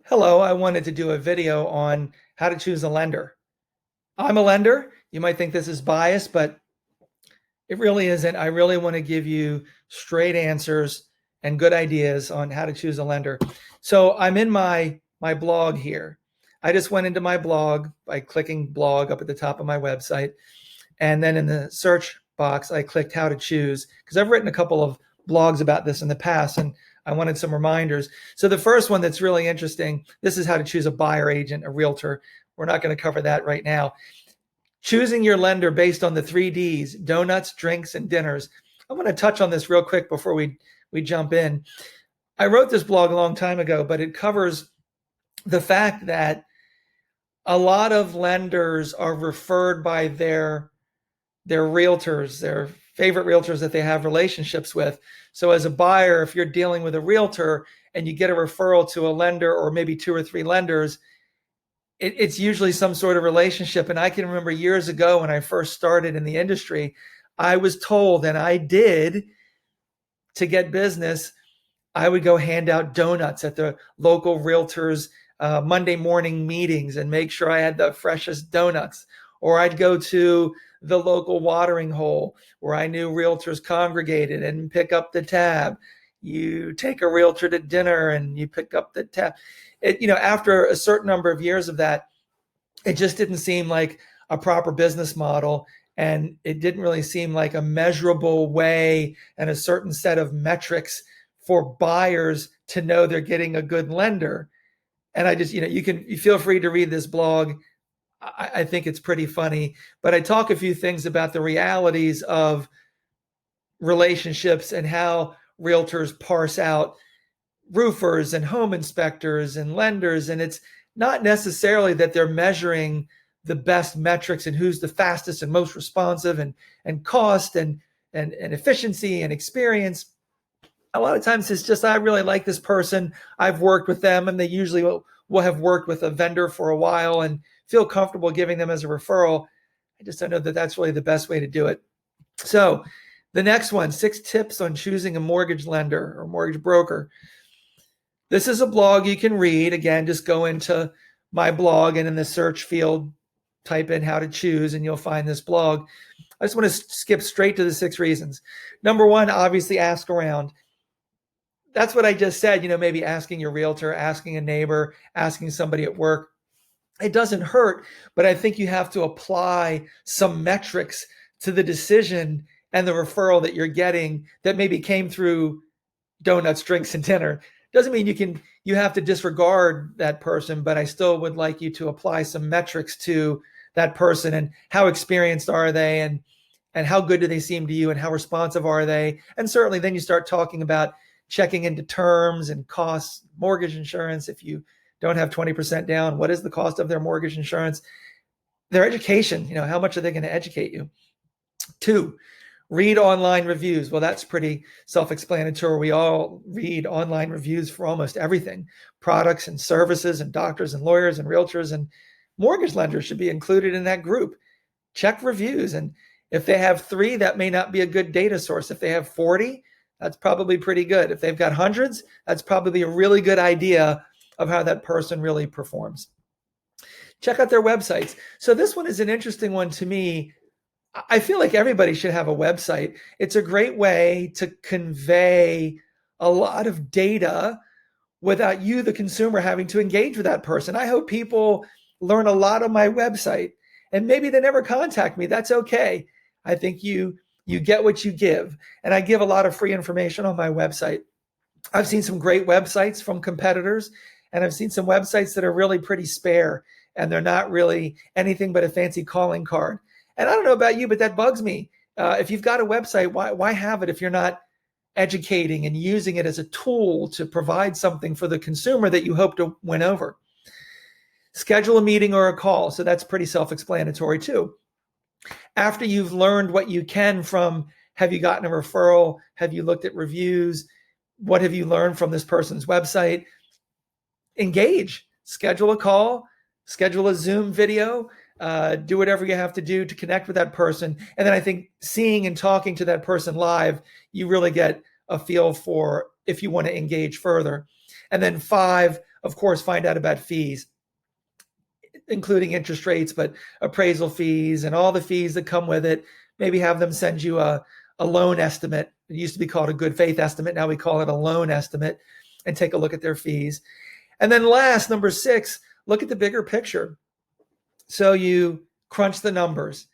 Hello, I wanted to do a video on how to choose a lender. I'm a lender. You might think this is biased, but it really isn't. I really want to give you straight answers and good ideas on how to choose a lender. So I'm in my blog here. I just went into my blog by clicking blog up at the top of my website. And then in the search box, I clicked how to choose because I've written a couple of blogs about this in the past and I wanted some reminders. So the first one that's really interesting, this is how to choose a buyer agent, a realtor. We're not going to cover that right now. Choosing your lender based on the 3 Ds, donuts, drinks, and dinners. I'm going to touch on this real quick before we jump in. I wrote this blog a long time ago, but it covers the fact that a lot of lenders are referred by their realtors, their favorite realtors that they have relationships with. So as a buyer, if you're dealing with a realtor and you get a referral to a lender or maybe two or three lenders, it's usually some sort of relationship. And I can remember years ago when I first started in the industry, I was told, and I did, to get business, I would go hand out donuts at the local realtors' Monday morning meetings and make sure I had the freshest donuts. Or I'd go to the local watering hole where I knew realtors congregated and pick up the tab. You take a realtor to dinner and you pick up the tab. After a certain number of years of that, it just didn't seem like a proper business model. And it didn't really seem like a measurable way and a certain set of metrics for buyers to know they're getting a good lender. And I just, you feel free to read this blog. I think it's pretty funny, but I talk a few things about the realities of relationships and how realtors parse out roofers and home inspectors and lenders. And it's not necessarily that they're measuring the best metrics and who's the fastest and most responsive and cost and efficiency and experience. A lot of times it's just, I really like this person. I've worked with them, and they usually will have worked with a vendor for a while and feel comfortable giving them as a referral. I just don't know that that's really the best way to do it. So the next one, 6 tips on choosing a mortgage lender or mortgage broker. This is a blog you can read. Again, just go into my blog and in the search field, type in how to choose and you'll find this blog. I just want to skip straight to the 6 reasons. Number 1, obviously ask around. That's what I just said, maybe asking your realtor, asking a neighbor, asking somebody at work. It doesn't hurt, but I think you have to apply some metrics to the decision and the referral that you're getting that maybe came through donuts, drinks, and dinner. Doesn't mean you have to disregard that person, but I still would like you to apply some metrics to that person and how experienced are they and how good do they seem to you and how responsive are they? And certainly then you start talking about checking into terms and costs, mortgage insurance. If you don't have 20% down, what is the cost of their mortgage insurance? Their education, how much are they going to educate you? 2, read online reviews. Well, that's pretty self-explanatory. We all read online reviews for almost everything, products and services and doctors and lawyers and realtors, and mortgage lenders should be included in that group. Check reviews. And if they have 3, that may not be a good data source. If they have 40, that's probably pretty good. If they've got hundreds, that's probably a really good idea of how that person really performs. Check out their websites. So this one is an interesting one to me. I feel like everybody should have a website. It's a great way to convey a lot of data without you, the consumer, having to engage with that person. I hope people learn a lot on my website, and maybe they never contact me. That's okay. I think you get what you give. And I give a lot of free information on my website. I've seen some great websites from competitors, and I've seen some websites that are really pretty spare, and they're not really anything but a fancy calling card. And I don't know about you, but that bugs me. If you've got a website, why have it if you're not educating and using it as a tool to provide something for the consumer that you hope to win over? Schedule a meeting or a call. So that's pretty self-explanatory too. After you've learned what you can from, have you gotten a referral? Have you looked at reviews? What have you learned from this person's website? Engage, schedule a call, schedule a Zoom video, do whatever you have to do to connect with that person. And then I think seeing and talking to that person live, you really get a feel for if you want to engage further. And then 5, of course, find out about fees, including interest rates, but appraisal fees and all the fees that come with it. Maybe have them send you a loan estimate. It used to be called a good faith estimate. Now we call it a loan estimate, and take a look at their fees. And then last, number 6, look at the bigger picture. So you crunch the numbers.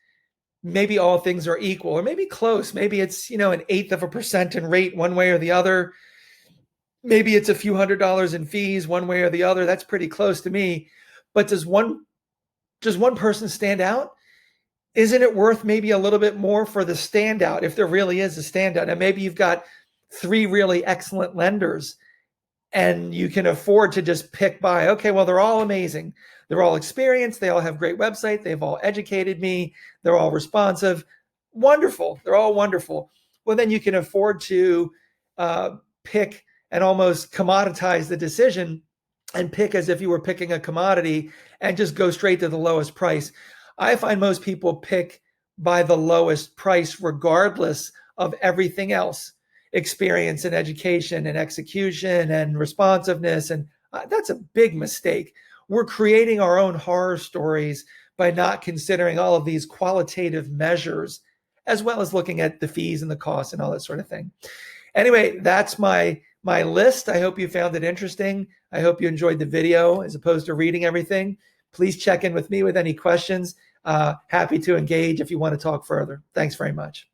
Maybe all things are equal, or maybe close. Maybe it's, an 1/8% in rate one way or the other. Maybe it's a few $100s in fees one way or the other. That's pretty close to me. But does one person stand out? Isn't it worth maybe a little bit more for the standout, if there really is a standout? And maybe you've got 3 really excellent lenders, and you can afford to just pick by, okay, well, they're all amazing. They're all experienced. They all have great websites. They've all educated me. They're all responsive. Wonderful. They're all wonderful. Well, then you can afford to pick and almost commoditize the decision and pick as if you were picking a commodity and just go straight to the lowest price. I find most people pick by the lowest price regardless of everything else. Experience and education and execution and responsiveness. And that's a big mistake. We're creating our own horror stories by not considering all of these qualitative measures, as well as looking at the fees and the costs and all that sort of thing. Anyway, that's my list. I hope you found it interesting. I hope you enjoyed the video as opposed to reading everything. Please check in with me with any questions. Happy to engage if you want to talk further. Thanks very much.